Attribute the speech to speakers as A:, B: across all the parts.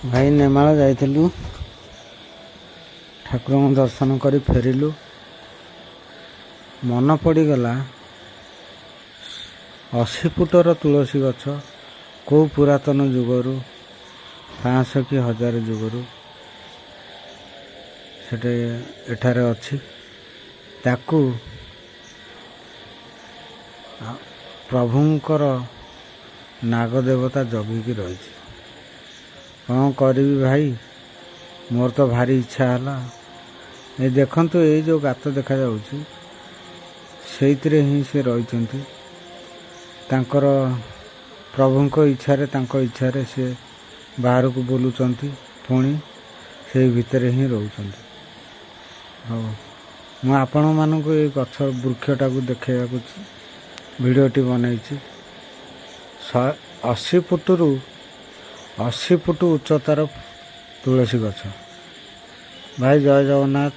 A: भाई नेमाଳ ଯାଇଥିଲୁ ଠାକୁରଙ୍କୁ ଦର୍ଶନ କରି ଫେରିଲୁ। ମନ ପଡ଼ିଗଲା 80 ଫୁଟର ତୁଳସୀ ଗଛ କେଉଁ ପୁରାତନ ଯୁଗରୁ 500 କି 1000 ଯୁଗରୁ ସେଠି ଏଠାରେ ଅଛି। ତାକୁ ପ୍ରଭୁଙ୍କର ନାଗଦେବତା ଜଗିକି ରହିଛି। କ'ଣ କରିବି ଭାଇ, ମୋର ତ ଭାରି ଇଚ୍ଛା ହେଲା। ଏ ଦେଖନ୍ତୁ, ଏଇ ଯେଉଁ ଗାତ ଦେଖାଯାଉଛି ସେଇଥିରେ ହିଁ ସେ ରହିଛନ୍ତି। ତାଙ୍କର ପ୍ରଭୁଙ୍କ ଇଚ୍ଛାରେ, ତାଙ୍କ ଇଚ୍ଛାରେ ସେ ବାହାରକୁ ବୁଲୁଛନ୍ତି, ପୁଣି ସେଇ ଭିତରେ ହିଁ ରହୁଛନ୍ତି। ହଉ, ମୁଁ ଆପଣମାନଙ୍କୁ ଏଇ ଗଛ ବୃକ୍ଷଟାକୁ ଦେଖାଇବାକୁ ଭିଡ଼ିଓଟି ବନେଇଛି। 80 ଫୁଟ ଉଚ୍ଚତାର ତୁଳସୀ ଗଛ। ଭାଇ ଜୟ ଜଗନ୍ନାଥ,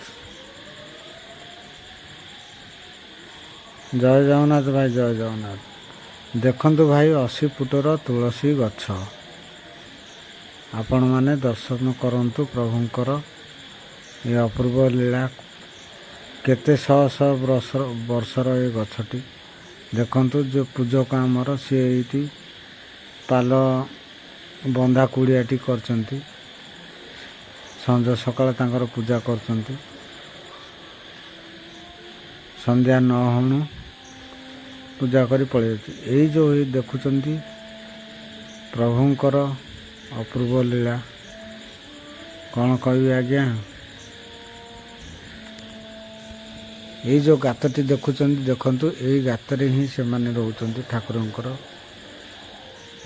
A: ଜୟ ଜଗନ୍ନାଥ ଭାଇ, ଜୟ ଜଗନ୍ନାଥ। ଦେଖନ୍ତୁ ଭାଇ, 80 ଫୁଟର ତୁଳସୀ ଗଛ। ଆପଣମାନେ ଦର୍ଶନ କରନ୍ତୁ ପ୍ରଭୁଙ୍କର ଏ ଅପୂର୍ବ ଲୀଳା। କେତେ ଶହ ଶହ ବର୍ଷର ଏ ଗଛଟି। ଦେଖନ୍ତୁ, ଯେଉଁ ପୂଜକ ଆମର ସିଏ ଏଇଠି ପାଲ ବନ୍ଧା କୁଡ଼ିଆଟି କରିଛନ୍ତି। ସଞ୍ଜ ସକାଳ ତାଙ୍କର ପୂଜା କରୁଛନ୍ତି। ସନ୍ଧ୍ୟା ନ ହଉଣୁ ପୂଜା କରି ପଳେଇ ଯାଉଛି। ଏଇ ଯେଉଁ ଦେଖୁଛନ୍ତି ପ୍ରଭୁଙ୍କର ଅପୂର୍ବ ଲୀଳା, କ'ଣ କହିବି ଆଜ୍ଞା। ଏଇ ଯେଉଁ ଗାତଟି ଦେଖୁଛନ୍ତି, ଦେଖନ୍ତୁ, ଏଇ ଗାତରେ ହିଁ ସେମାନେ ରହୁଛନ୍ତି। ଠାକୁରଙ୍କର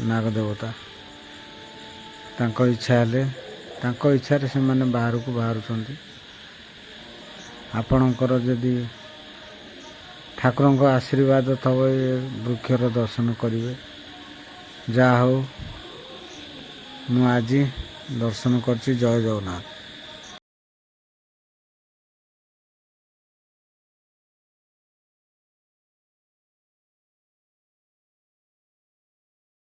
A: ନାଗଦେବତା ତାଙ୍କ ଇଚ୍ଛା ହେଲେ, ତାଙ୍କ ଇଚ୍ଛାରେ ସେମାନେ ବାହାରକୁ ବାହାରୁଛନ୍ତି। ଆପଣଙ୍କର ଯଦି ଠାକୁରଙ୍କ ଆଶୀର୍ବାଦ ଥବ, ଏ ବୃକ୍ଷର ଦର୍ଶନ କରିବେ। ଯାହା ହଉ, ମୁଁ ଆଜି ଦର୍ଶନ କରିଛି। ଜୟ ଜଗନ୍ନାଥ।